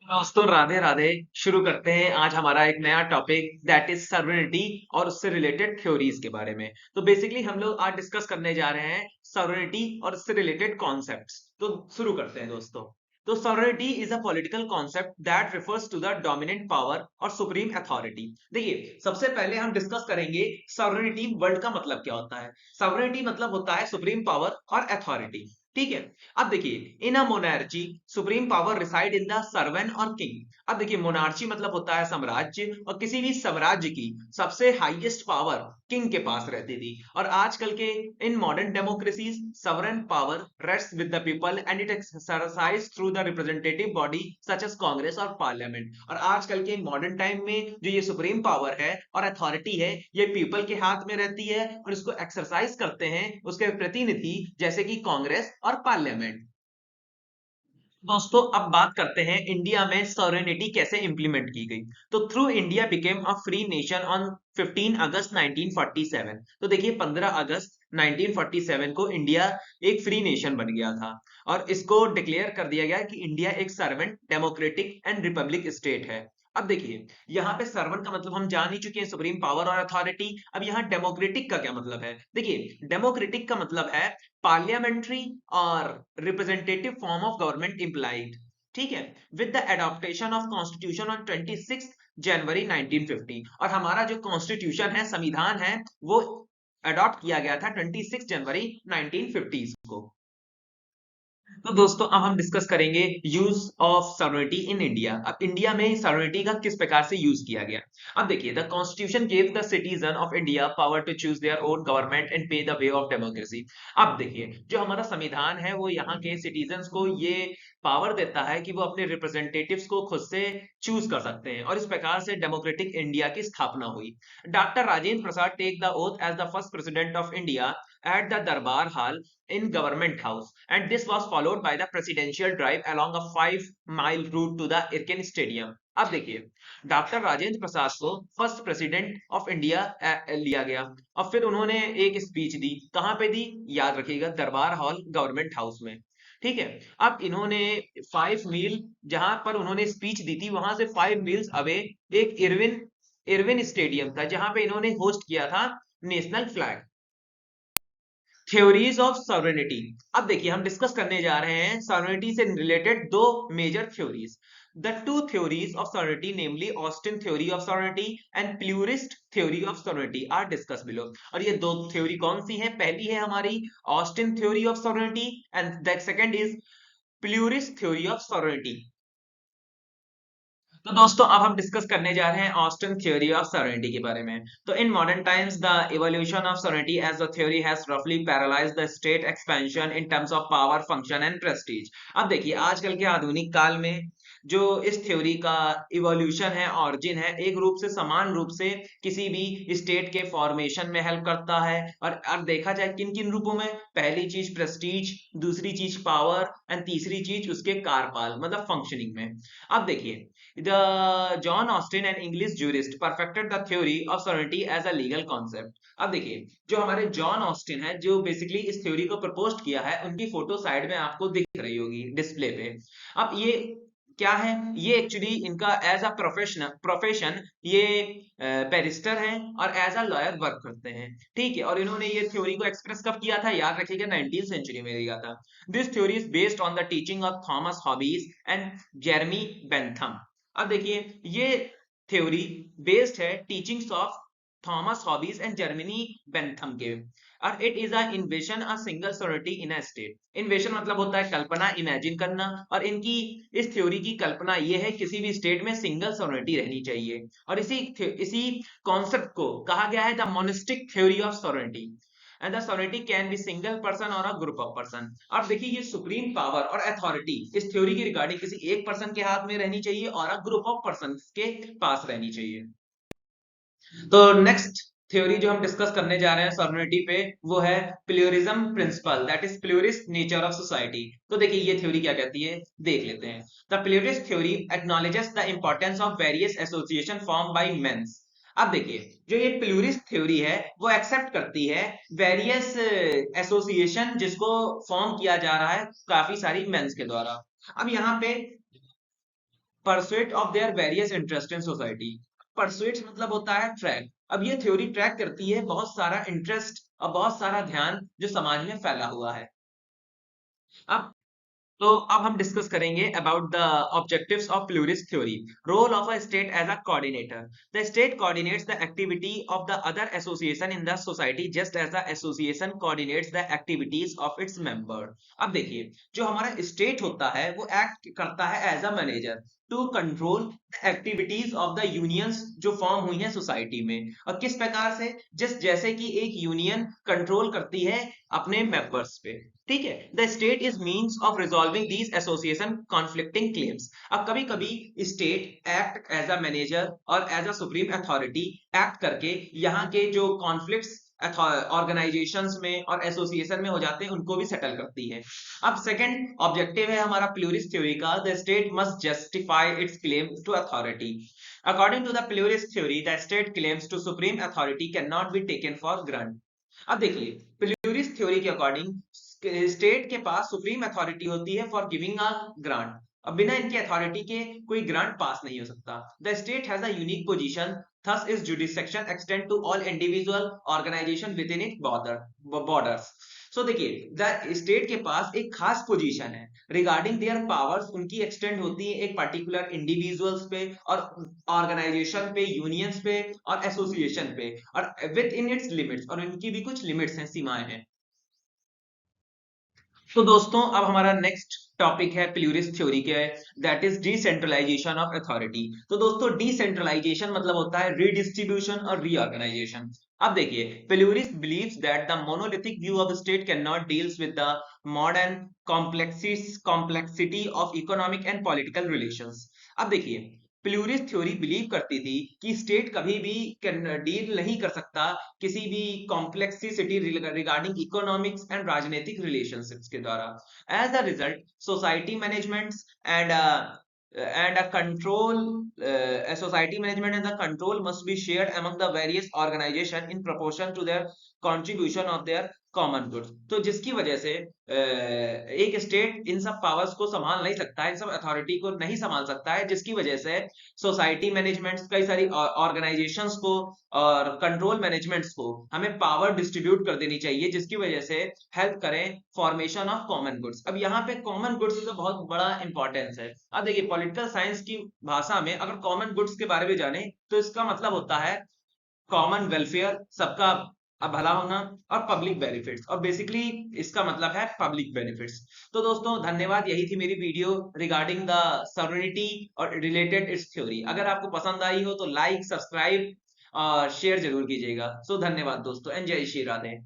दोस्तों राधे राधे। शुरू करते हैं आज हमारा एक नया टॉपिक दैट इज सॉवरेनिटी और उससे रिलेटेड थ्योरीज के बारे में। तो बेसिकली हम लोग आज डिस्कस करने जा रहे हैं सॉवरेनिटी और उससे रिलेटेड कॉन्सेप्ट्स। तो शुरू करते हैं दोस्तों। तो sovereignty is a political concept that refers to the dominant power और सुप्रीम अथॉरिटी। देखिए, सबसे पहले हम डिस्कस करेंगे सॉवरेनिटी वर्ड का मतलब क्या होता है। सॉवरेनिटी मतलब होता है सुप्रीम पावर और अथॉरिटी। ठीक है। अब देखिए, in a monarchy supreme power reside in the sovereign और किंग। अब देखिए, मोनार्ची मतलब होता है साम्राज्य, और किसी भी साम्राज्य की सबसे हाईएस्ट पावर किंग के पास रहती थी। और आजकल के इन modern democracies sovereign power rest with the people and it exercise through the representative body such as Congress और पार्लियामेंट। और आजकल के मॉडर्न टाइम में जो ये सुप्रीम पावर है और अथॉरिटी है, ये पीपल के हाथ में रहती है और इसको एक्सरसाइज करते हैं उसके प्रतिनिधि, जैसे कि कांग्रेस और पार्लियामेंट। दोस्तों अब बात करते हैं इंडिया में सॉवरेनिटी कैसे इंप्लीमेंट की गई। तो through India became a free nation on 15 अगस्त 1947। तो देखिए, 15 अगस्त 1947 को इंडिया एक फ्री नेशन बन गया था। और इसको डिक्लेयर कर दिया गया कि इंडिया एक servant democratic and Republic state है। अब देखिए, यहाँ पे सर्वेंट का मतलब हम जान ही चुके हैं, सुप्रीम पावर और अथॉरिटी। अब यहाँ डेमोक्रेटिक का क्या मतलब है। देखिए, डेमोक्रेटिक का मतलब है पार्लियामेंट्री और representative form of government implied. ठीक है। With the adaptation of constitution on 26 जनवरी 1950। और हमारा जो कॉन्स्टिट्यूशन है, संविधान है, वो अडॉप्ट किया गया था 26 जनवरी 1950 को। तो दोस्तों अब हम डिस्कस करेंगे use of sovereignty in India. अब इंडिया में सॉवरेनिटी का किस प्रकार से यूज किया गया। अब देखिए, the constitution give the citizen of India power to choose their own government and pay the way of democracy. अब देखिए, जो हमारा संविधान है वो यहाँ के सिटीजन्स को ये पावर देता है कि वो अपने रिप्रेजेंटेटिव्स को खुद से चूज कर सकते हैं, और इस प्रकार से डेमोक्रेटिक इंडिया की स्थापना हुई। Doctor Rajendra Prasad take the oath as the first president of India at the Darbar Hall in Government House, and this was followed by the presidential drive along a 5-mile route to the Irken Stadium. अब देखिए, doctor Rajendra प्रसाद को first president of India लिया गया, और फिर उन्होंने एक speech दी। कहाँ पे दी, याद रखिएगा, दरबार हॉल गवर्नमेंट हाउस में। ठीक है। अब इन्होंने 5 मील, जहां पर उन्होंने स्पीच दी थी, वहां से 5 मील्स अवे एक इरविन इरविन स्टेडियम था, जहां पे इन्होंने होस्ट किया था national flag. Theories of sovereignty. अब देखिए, हम डिस्कस करने जा रहे हैं सॉवरेनिटी से रिलेटेड दो major theories. The two theories of sovereignty, namely Austin theory of sovereignty and pluralist theory of sovereignty, are discuss below. और ये दो थ्योरी कौन सी है। पहली है हमारी Austin theory of sovereignty, and the second is pluralist theory of sovereignty. तो दोस्तों अब हम डिस्कस करने जा रहे हैं ऑस्टिन थ्योरी ऑफ सॉवरेनिटी के बारे में। तो in modern times the evolution of sovereignty as a theory has रफली paralyzed the state expansion in terms of power, function and prestige. अब देखिए, आजकल के आधुनिक काल में जो इस थ्योरी का इवोल्यूशन है, ऑरिजिन है, एक रूप से समान रूप से किसी भी स्टेट के फॉर्मेशन में हेल्प करता है। और अब देखा जाए किन किन रूपों में, पहली चीज प्रेस्टीज, दूसरी चीज पावर, एंड तीसरी चीज उसके कारपाल मतलब फंक्शनिंग में। अब देखिए, the John Austin, an English jurist, perfected the theory of sovereignty as a legal concept. अब देखिए, जो हमारे जॉन ऑस्टिन है, जो बेसिकली इस थ्योरी को प्रपोज किया है, उनकी फोटो साइड में आपको दिख रही होगी डिस्प्ले पे। अब ये क्या है, ये एक्चुअली इनका एज अ प्रोफेशन ये बैरिस्टर हैं और एज अ लॉयर वर्क करते हैं। ठीक है। और इन्होंने ये थ्योरी को एक्सप्रेस कब किया था, याद रखिएगा, 19th सेंचुरी में दिया था। This theory is based on the teaching of Thomas Hobbes and Jeremy Bentham. अब देखिए, ये थ्योरी बेस्ड है teachings of Thomas Hobbes and Germany Bentham के। और it is a invasion a single solidity in a state. Invasion मतलब होता है कल्पना, imagine करना, और इनकी इस थ्योरी की कल्पना ये है किसी भी स्टेट में सिंगल सोलिटी रहनी चाहिए। और इसी कॉन्सेप्ट को कहा गया है the monistic theory of sovereignty, and the sovereignty can be single person और अ ग्रुप ऑफ पर्सन। अब देखिए, ये सुप्रीम पावर और अथॉरिटी इस थ्योरी की रिगार्डिंग किसी एक पर्सन के हाथ में रहनी चाहिए और अ ग्रुप ऑफ पर्सन के पास रहनी चाहिए। तो नेक्स्ट थ्योरी जो हम डिस्कस करने जा रहे हैं सॉवरेनिटी पे, वो है pluralism principle, that is pluralist nature of society. तो देखिए, ये थ्योरी क्या कहती है, देख लेते हैं। The pluralist theory acknowledges the importance of various association form by men's. अब देखिए, जो ये प्लूरिस्ट थ्योरी है वो एक्सेप्ट करती है वेरियस एसोसिएशन जिसको फॉर्म किया जा रहा है काफी सारी मेंस के द्वारा। अब यहाँ पे pursuit of their various interest in society. Pursuit मतलब होता है ट्रैक। अब ये थ्योरी ट्रैक करती है बहुत सारा इंटरेस्ट और बहुत सारा ध्यान जो समाज में फैला हुआ है। अब तो अब हम डिस्कस करेंगे about the objectives of pluralist theory. Role of a state as a coordinator. The state coordinates the activity of the other association in the society just as the association coordinates the activities of its member. अब देखिए, जो हमारा state होता है वो act करता है as a manager to control activities of the unions जो फॉर्म हुई है सोसाइटी में। और किस प्रकार से? जिस जैसे कि एक यूनियन कंट्रोल करती है अपने मेंबर्स पे। ठीक है, the state is means of resolving these association conflicting claims. अब कभी कभी state act as a manager और as a supreme authority act करके यहाँ के जो कॉन्फ्लिक्ट्स ऑर्गेनाइजेशंस में और एसोसिएशन में हो जाते हैं उनको भी सेटल करती है। अब सेकंड ऑब्जेक्टिव है हमारा प्लूरिस्ट थ्योरी का, the state must justify its claim to authority. According to the pluralist theory, the state claims to supreme authority can not be taken for grant. अब देखिए, प्लूरिस्ट थ्योरी के according state के पास supreme authority होती है for giving a grant. अब बिना इनकी अथॉरिटी के कोई ग्रांट पास नहीं हो सकता। The state has a unique position, thus its jurisdiction extend to all individual organization within its borders। सो देखिए, द स्टेट के पास एक खास पोजीशन है रिगार्डिंग देयर पावर्स, उनकी एक्सटेंड होती है एक पर्टिकुलर इंडिविजुअल्स पे और ऑर्गेनाइजेशन पे, यूनियंस पे और एसोसिएशन पे, और विद इन इट्स लिमिट्स, और इनकी भी कुछ लिमिट्स हैं, सीमाएं हैं। तो दोस्तों, अब हमारा नेक्स्ट टॉपिक है प्लूरिस्ट थ्योरी के, that is decentralisation of authority. तो दोस्तों, डिसेंट्रलाइजेशन मतलब होता है रीडिस्ट्रीब्यूशन और रीऑर्गेनाइजेशन। अब देखिए, pluralist believes that the monolithic view of the state can not deals with the modern complexity of economic and political relations. अब देखिए, प्लूरिस्ट थ्योरी बिलीव करती थी कि स्टेट कभी भी डील नहीं कर सकता किसी भी कॉम्प्लेक्सिटी रिगार्डिंग इकोनॉमिक्स एंड राजनीतिक रिलेशनशिप्स के द्वारा। As a result, society management and a control a society management and the control must be shared among the various organization in proportion to their contribution of their common goods. तो जिसकी वजह से एक state in सब powers को संभाल नहीं सकता है, इन सब अथॉरिटी को नहीं संभाल सकता है, जिसकी वजह से सोसाइटी मैनेजमेंट्स, कई सारी ऑर्गेनाइजेशंस को और कंट्रोल मैनेजमेंट्स को हमें पावर डिस्ट्रीब्यूट कर देनी चाहिए, जिसकी वजह से हेल्प करें फॉर्मेशन ऑफ कॉमन गुड्स। अब यहाँ पे कॉमन गुड्स का बहुत बड़ा इंपॉर्टेंस है। अब देखिए, पॉलिटिकल साइंस की भाषा में अगर कॉमन गुड्स के बारे में जाने तो इसका मतलब होता है कॉमन वेलफेयर, सबका भला होना, और पब्लिक बेनिफिट्स, और बेसिकली इसका मतलब है पब्लिक बेनिफिट्स। तो दोस्तों, धन्यवाद। यही थी मेरी वीडियो रिगार्डिंग द सॉवरेनिटी और रिलेटेड इट्स थ्योरी। अगर आपको पसंद आई हो तो लाइक, सब्सक्राइब और शेयर जरूर कीजिएगा। सो धन्यवाद दोस्तों, एंड जय श्री राधे।